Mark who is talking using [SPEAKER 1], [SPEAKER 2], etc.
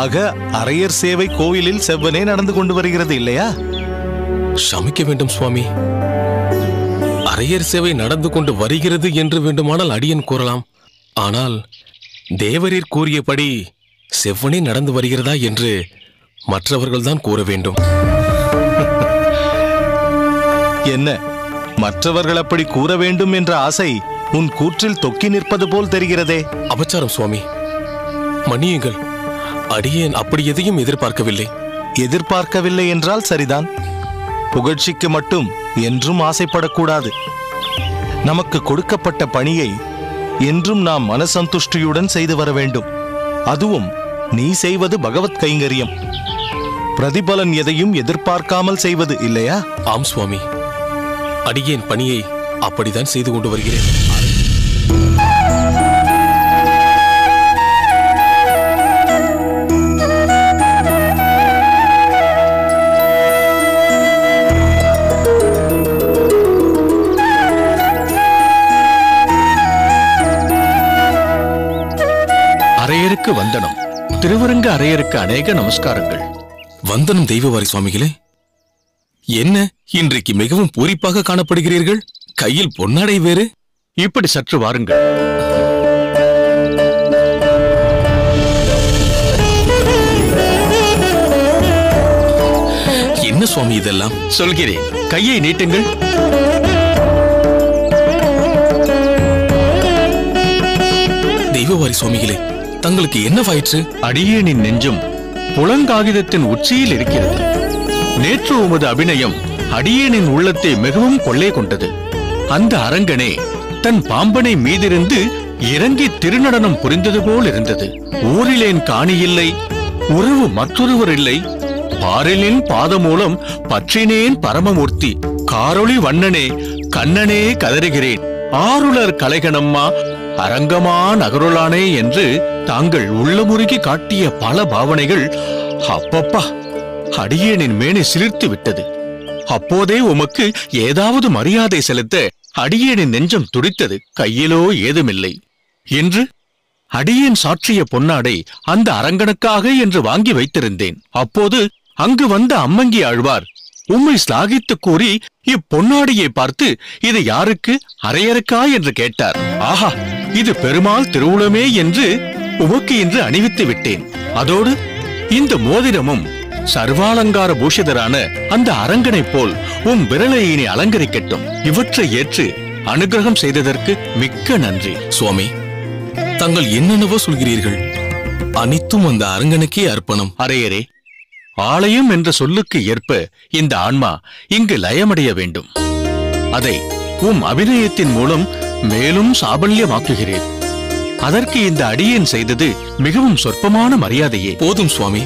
[SPEAKER 1] ஆக அரையர் சேவை கோவிலில் செவ்வனே நடந்து கொண்டு வருகிறது இல்லையா?
[SPEAKER 2] சமிக்க வேண்டும் சுவாமி. அரையர் சேவை நடந்து கொண்டு வருகிறது என்று வேண்டுமானால் அடியன் கூறலாம். ஆனால் தேவரீர் கூறியபடி செவ்வனே நடந்து வருகிறதா என்று மற்றவர்கள்தான் கூற வேண்டும்.
[SPEAKER 1] என்ன, மற்றவர்கள் அப்படி கூற வேண்டும் என்ற ஆசை உன் கூற்றில் தொக்கி நிற்பது போல் தெரிகிறதே.
[SPEAKER 2] அபச்சாரம் சுவாமி, மன்னியுங்கள். அடியேன் அப்படி எதையும் எதிர்பார்க்கவில்லை.
[SPEAKER 1] எதிர்பார்க்கவில்லை என்றால் சரிதான். புகழ்ச்சிக்கு மட்டும் என்றும் ஆசைப்படக்கூடாது. நமக்கு கொடுக்கப்பட்ட பணியை என்றும் நாம் மனசந்துஷ்டியுடன் செய்து வர வேண்டும். அதுவும் நீ செய்வது பகவத் கைங்கரியம். பிரதிபலன் எதையும் எதிர்பார்க்காமல் செய்வது இல்லையா?
[SPEAKER 2] ஆம் சுவாமி, அடியேன் பணியை அப்படித்தான் செய்து கொண்டு வருகிறேன்.
[SPEAKER 3] அரையருக்கு வந்தனம். திருவரங்க அரையருக்கு அநேக நமஸ்காரங்கள்.
[SPEAKER 2] வந்தனம் தெய்வவாரி சுவாமிகளே. என்ன, இன்றைக்கு மிகவும் பூரிப்பாக காணப்படுகிறீர்கள்? கையில் பொன்னாடை வேறு.
[SPEAKER 3] இப்படி சற்று வாருங்கள்.
[SPEAKER 2] என்ன சுவாமி இதெல்லாம்?
[SPEAKER 3] சொல்கிறேன், கையை நீட்டுங்கள்.
[SPEAKER 2] தெய்வவாரி சுவாமிகளே, தங்களுக்கு என்ன வாயிற்று?
[SPEAKER 3] அடியேனின் நெஞ்சும் புலங்காகிதத்தின் உச்சியில் இருக்கிறது. நேற்று உமது அபிநயம் அடியேனின் உள்ளத்தை மிகவும் கொள்ளை கொண்டது. அந்த அரங்கனே தன் பாம்பனை மீதிருந்து இறங்கி திருநடனம் புரிந்தது போல் இருந்தது. ஊரிலேன் காணியில்லை, உறவு மற்றொருவர் இல்லை, பாரிலின் பாதமூலம் பற்றினேன் பரமமூர்த்தி, காரொளி வண்ணனே கண்ணனே கதறுகிறேன், ஆருளர் கலைகணம்மா அரங்கமா நகருளானே என்று தாங்கள் உள்ளமுருகி காட்டிய பல பாவனைகள் அப்பப்பா அடியேனின் மேனி சிலிர்த்து விட்டது. அப்போதே உமக்கு ஏதாவது மரியாதை செலுத்த அடியேனின் நெஞ்சம் துடித்தது. கையிலோ ஏதுமில்லை. இன்று அடியேன் சாற்றிய பொன்னாடை அந்த அரங்கனுக்காக என்று வாங்கி வைத்திருந்தேன். அப்போது அங்கு வந்த அம்மங்கி ஆழ்வார் உம்மை ஸ்லாகித்து கூறி இப்பொன்னாடியை பார்த்து இது யாருக்கு, அரையருக்கா என்று கேட்டார். ஆஹா, இது பெருமாள் திருவுளமே என்று உமக்கு இன்று அணிவித்து விட்டேன். அதோடு இந்த மோதிரமும் சர்வாலங்கார பூஷிதரான அந்த அரங்கனைப் போல் உம் விரலை இனி அலங்கரிக்கட்டும். இவற்றை ஏற்று அனுகிரகம் செய்ததற்கு மிக்க நன்றி.
[SPEAKER 2] சுவாமி, தாங்கள் என்னென்னவோ சொல்கிறீர்கள். அனைத்தும் அந்த அரங்கனுக்கே அர்ப்பணம்.
[SPEAKER 3] அரையரே, ஆலயம் என்ற சொல்லுக்கு ஏற்ப இந்த ஆன்மா இங்கு லயமடைய வேண்டும். அதை உம் அபிநயத்தின் மூலம் மேலும் சாபல்யமாக்குகிறேன். அதற்கு இந்த அடியேன் செய்தது மிகவும் சொற்பமான மரியாதையே.
[SPEAKER 2] போதும் சுவாமி,